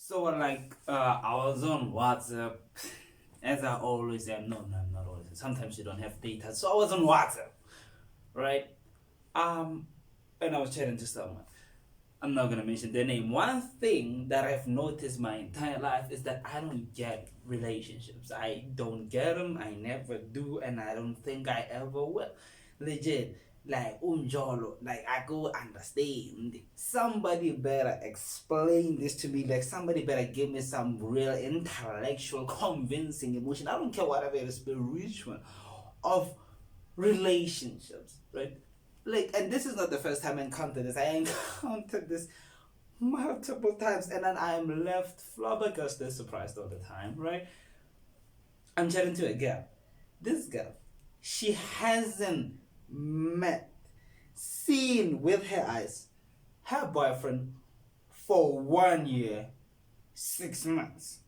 I was on WhatsApp, as I always am. No, no, I'm not always. Sometimes you don't have data, so I was on WhatsApp, right? Um, and I was chatting to someone. I'm not gonna mention their name. One thing that I've noticed my entire life is that I don't get relationships. I don't get them. I never do, and I don't think I ever will. Legit, like unjolo, like I go understand. Somebody better explain this to me. Like somebody better give me some real intellectual, convincing emotion. I don't care whatever it is spiritual of relationships, right? Like, and this is not the first time I encountered this. I encountered this multiple times, and then I'm left flabbergasted, surprised all the time, right? I'm chatting to a girl. This girl, she hasn't met, seen with her eyes, her boyfriend for 1 year, 6 months.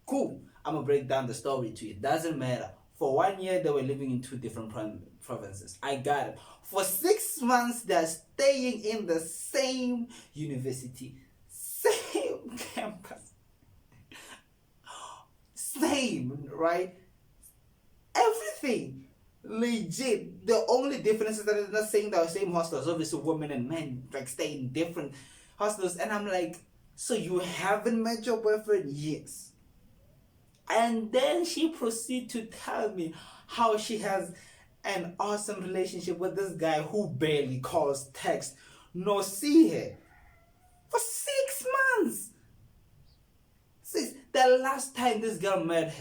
Cool. I'm gonna break down the story to you. Doesn't matter. For 1 year, they were living in two different provinces. I got it. For 6 months, they're staying in the same university, same campus, same, right? Everything. Legit. The only difference is that it's not saying the same hostels. Obviously, women and men like stay in different hostels. And I'm like, so you haven't met your boyfriend? Yes. And then she proceeds to tell me how she has an awesome relationship with this guy who barely calls, text, nor see her for 6 months. The last time this girl met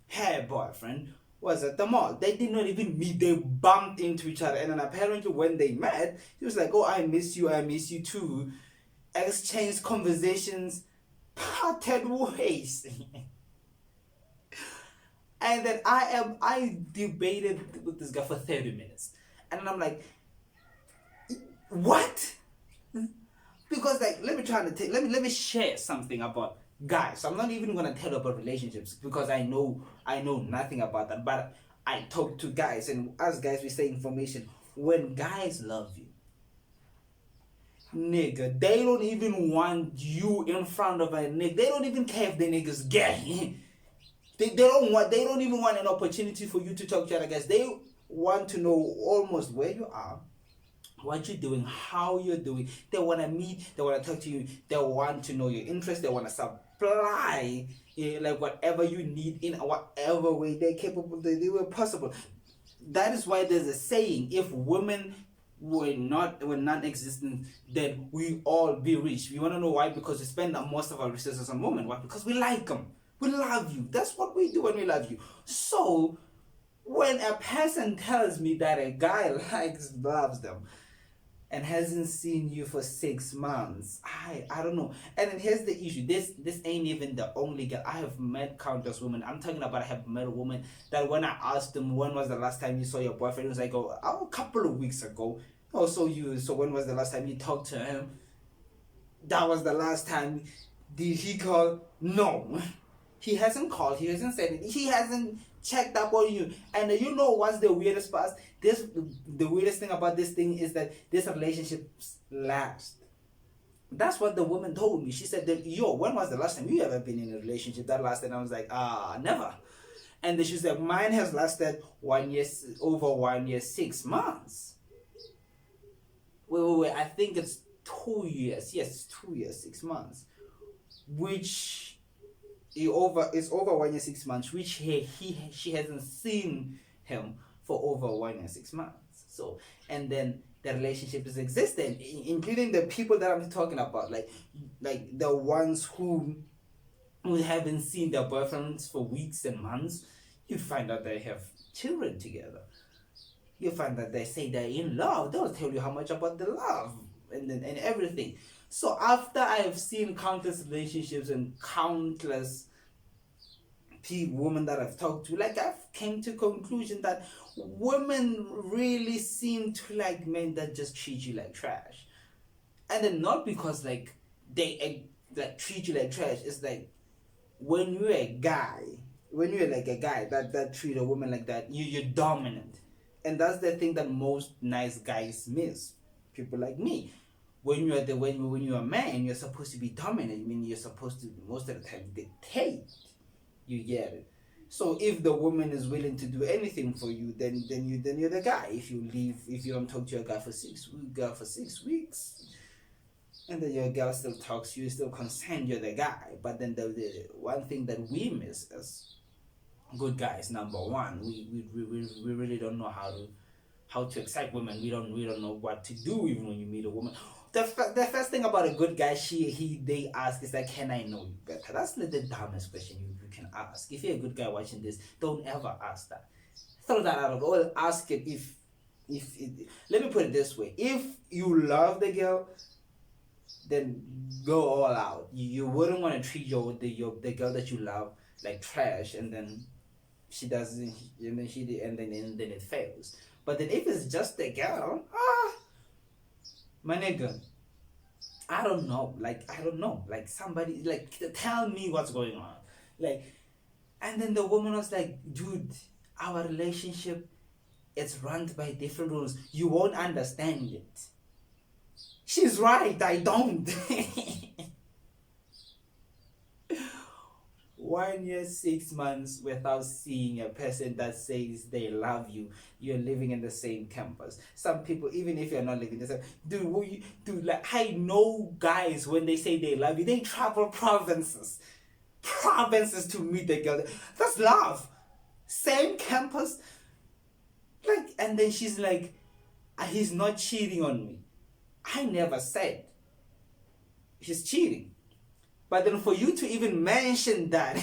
her boyfriend was at the mall. They did not even meet, they bumped into each other. And then apparently when they met, he was like, oh, I miss you too. Exchanged conversations, parted ways. And then I debated with this guy for 30 minutes. And I'm like, what? Because like let me share something about guys. So I'm not even gonna tell about relationships because I know nothing about that. But I talk to guys, and as guys we say information. When guys love you, nigga, they don't even want you in front of a nigga. They don't even care if the nigga's gay. They don't even want an opportunity for you to talk to other guys. They want to know almost where you are, what you're doing, how you're doing. They want to meet, they want to talk to you, they want to know your interests, they want to supply like whatever you need in whatever way they're capable, they were possible. That is why there's a saying, if women were non-existent, then we all be rich. You want to know why? Because we spend most of our resources on women. Why? Because we like them. We love you. That's what we do when we love you. So when a person tells me that a guy loves them and hasn't seen you for 6 months, I don't know. And then here's the issue. This ain't even the only girl. I have met countless women. I'm talking about I have met a woman that when I asked them when was the last time you saw your boyfriend, it was like a couple of weeks ago. Oh, so when was the last time you talked to him? That was the last time. Did he call? No. He hasn't called, he hasn't said it, he hasn't checked up on you. And you know what's the weirdest part? The weirdest thing about this thing is that this relationship lasts. That's what the woman told me. She said that, yo, when was the last time you ever been in a relationship that lasted? And I was like, never. And then she said, mine has lasted 1 year, over 1 year, 6 months. Wait, I think it's 2 years. Yes, it's 2 years, 6 months. Which it's over 1 year, 6 months, which she hasn't seen him for over 1 year, 6 months. So, and then the relationship is existing, including the people that I'm talking about, like the ones who haven't seen their boyfriends for weeks and months. You find out they have children together. You find that they say they're in love. They'll tell you how much about the love and everything. So after I have seen countless relationships and countless women that I've talked to, like I've came to conclusion that women really seem to like men that just treat you like trash. And then not because like they like treat you like trash. It's like when you're a guy, when you're like a guy that treat a woman like that, you're dominant. And that's the thing that most nice guys miss. People like me. when you're a man, you're supposed to be dominant. I mean, you're supposed to most of the time dictate. You get it. So if the woman is willing to do anything for you, then you're the guy. If you don't talk to your guy for 6 weeks, and then your girl still talks, you still consent, you're the guy. But then the one thing that we miss as good guys, number one, we really don't know how to excite women. We don't know what to do even when you meet a woman. The first thing about a good guy, they ask is like, can I know you better? That's the dumbest question you can ask. If you're a good guy watching this, don't ever ask that. Throw that out of all. Ask it if it, let me put it this way: if you love the girl, then go all out. You wouldn't want to treat the girl that you love like trash, and then she doesn't, and then it fails. But then if it's just the girl, my nigga, I don't know. I don't know. Like somebody, like tell me what's going on. Like, and then the woman was like, dude, our relationship, it's run by different rules. You won't understand it. She's right. I don't. 1 year, 6 months without seeing a person that says they love you. You're living in the same campus. Some people, even if you're not living the same, dude, like I know guys when they say they love you, they travel provinces to meet the girl. That's love. Same campus. Like, and then she's like, he's not cheating on me. I never said he's cheating. But then for you to even mention that,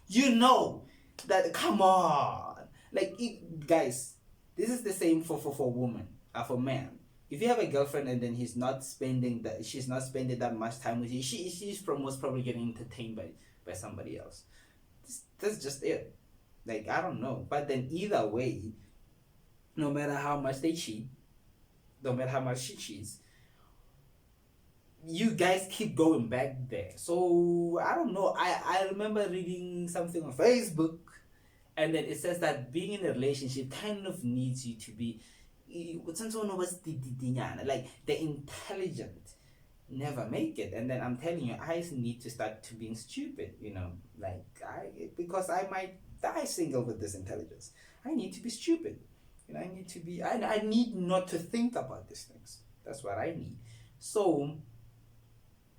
you know that, come on. Like, guys, this is the same for women, for men. If you have a girlfriend and then she's not spending that much time with you, she's most probably getting entertained by somebody else. That's just it. Like, I don't know. But then either way, no matter how much they cheat, no matter how much she cheats, you guys keep going back there. So I don't know. I remember reading something on Facebook, and then it says that being in a relationship kind of needs you to be like the intelligent never make it. And then I'm telling you, I need to start to being stupid, like because I might die single with this intelligence. I need to be stupid. I need not to think about these things. That's what I need. So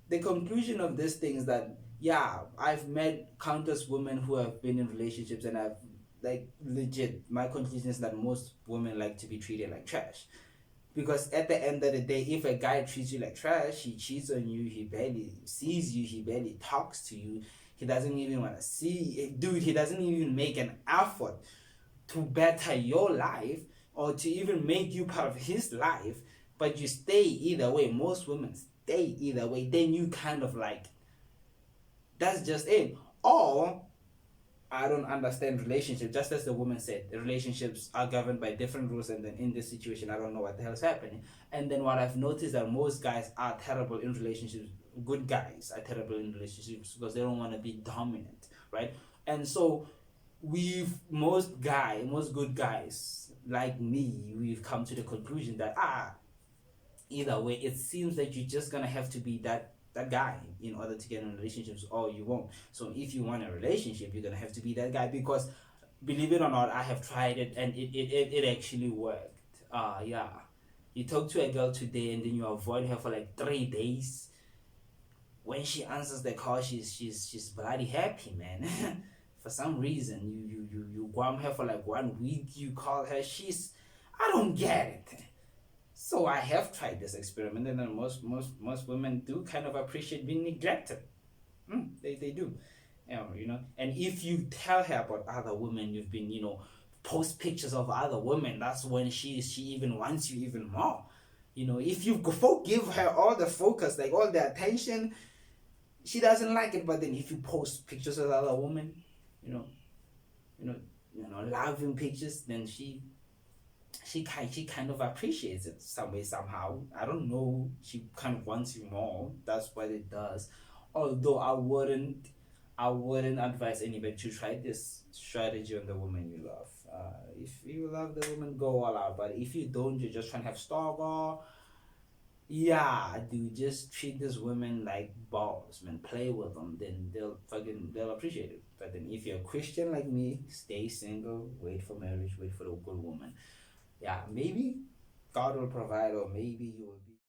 the conclusion of this thing is that, yeah, I've met countless women who have been in relationships, and I've, like, legit, my conclusion is that most women like to be treated like trash. Because at the end of the day, if a guy treats you like trash, he cheats on you, he barely sees you, he barely talks to you, he doesn't even want to see, dude, he doesn't even make an effort to better your life or to even make you part of his life, but you stay either way. Most women stay either way. Then you kind of like, that's just it. Or I don't understand relationships. Just as the woman said, the relationships are governed by different rules, and then in this situation, I don't know what the hell is happening. And then what I've noticed that most guys are terrible in relationships. Good guys are terrible in relationships because they don't want to be dominant, right? And so most good guys like me, we've come to the conclusion that either way, it seems like you're just gonna have to be that guy in order to get in relationships, or you won't. So if you want a relationship, you're gonna have to be that guy, because believe it or not, I have tried it and it actually worked. Yeah, you talk to a girl today and then you avoid her for like 3 days. When she answers the call, she's bloody happy, man. For some reason, you guam her for like 1 week, you call her, I don't get it. So I have tried this experiment, and then most women do kind of appreciate being neglected. They do, And if you tell her about other women, you've been, post pictures of other women, that's when she even wants you even more. If you give her all the focus, like all the attention, she doesn't like it. But then if you post pictures of other women, loving pictures, then she kind of appreciates it some way, somehow. I don't know. She kind of wants you more. That's what it does. Although I wouldn't advise anybody to try this strategy on the woman you love. If you love the woman, go all out. But if you don't, you're just trying to have stalker. Yeah, dude, just treat these women like balls, man. Play with them, then they'll appreciate it. But then if you're a Christian like me, stay single, wait for marriage, wait for a good woman. Yeah, maybe God will provide, or maybe you will be.